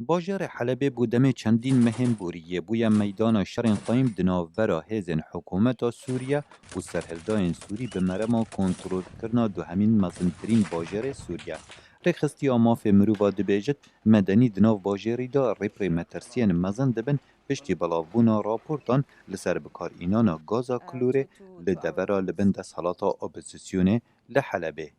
باجر حلب بودم چندین مهم بوریه بویا میدان شرین قایم دناورا هیزن حکومت سوریه و سرهلدائن سوری به مرما کنترول کرنا دو همین مزنترین باجر سوریه. رخصتی آماف مروبا دبیجت مدنی دناو باجری دا ریپری مترسیان مزن دبن پشتی بلاوبونا راپورتان لسر بکار اینانا گازا کلوره لدورا لبند سلاطا اپوزیسیونه لحلبه.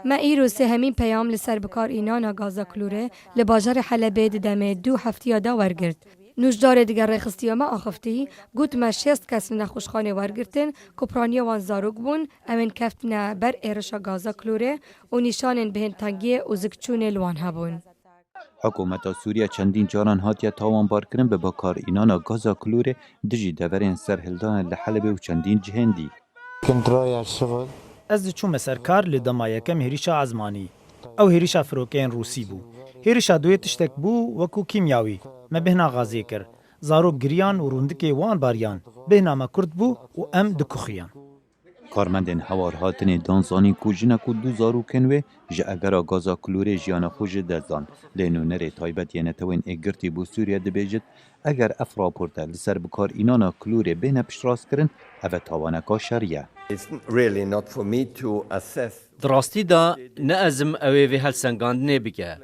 ما ایرو همین پیام لسر بکار اینانا گازا کلوره لباجر حلبه دمه 2 هفته دا ورگرد. نوشدار دیگر رخصتی ما آخفتی گوت ما 6 کس نخوشخانه ورگرتن کپرانیا وان زاروگ بون امن کفتنا بر ایرشا گازا کلوره و نشانن بهن تنگی و زکچون لوان هبون. حکومت سوریه چندین جاران هاتیه تاوان بار کرن به بکار اینانا گازا کلوره دجی دورین سرهلدان لحلبه و چندین جهندی. از چوم سرکار لدما یکم هریشا عزمانی او هریشا فروکین روسی بو هریشا دوی تشتک بو وکو کیمیاوی ما بهنا غازی کر زاروب گریان و روندکی وان باریان بهنا ما کرد بو و ام دکوخیان کارمندین هوار هاتن دانزانی کوجنا کو دو زارو کنوه جه اگر گازا کلوره جیانا خوش دزدان لینو نره تایبت ینتوین اگرتی بو سوریه دبیجت اگر اف راپورتا لسر بکار اینانا کلوره بین پشراس کرن اوه تاوانکا شریه. دراستی دا نه ازم اوه وی هلسنگاندنه بگه.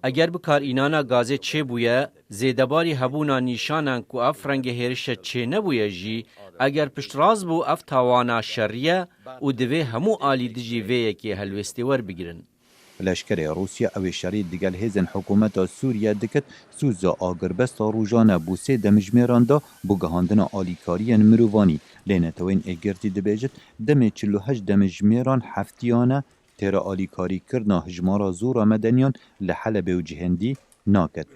اگر بکار اینانا گازه چه بویه زیدباری هبونا نیشانن که اف رنگ هرشه چه نبویه جی اگر پشت راز بو اف تاوانا شریه و دوی همو آلی دجی ویه که هلوستی ور بگیرن. لشکر روسیا او شرید دیگل هیزن حکومت سوریه دکت سوزا آگربستا روژانه بو سه دمجمیران دا بو گهاندن آلیکارین مروانی لینتوین اگرتی دبیجت دم 48 دمجمیران هفتیانه تیرا آلیکاری کرنا هجمارا زورا مدنیان لحلب و جهندی ناکد.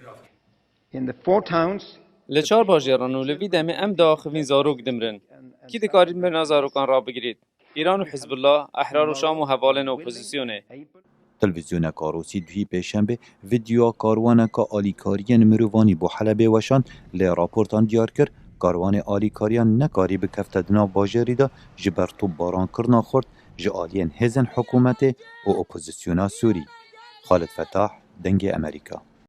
لچار باجران و لوی دمه ام داخوین زاروک دمرن. کی دکارید مرنا زاروکان را بگیرید؟ ایران و حزب الله، احرار و شام و حوالن اپوزیسیونه. تلویزیون کاروسی دوی پیشنبه ویدیو کاروان کا آلیکاریان مروانی بو حلبه وشان لی راپورتان دیار کر کاروان آلیکاریان نکاری بکفتدنا باجری دا جبر تو باران کرنا خورد جالین هزن حکومت و اپوزیسیونا سوری. خالد فتاح دنگ امریکا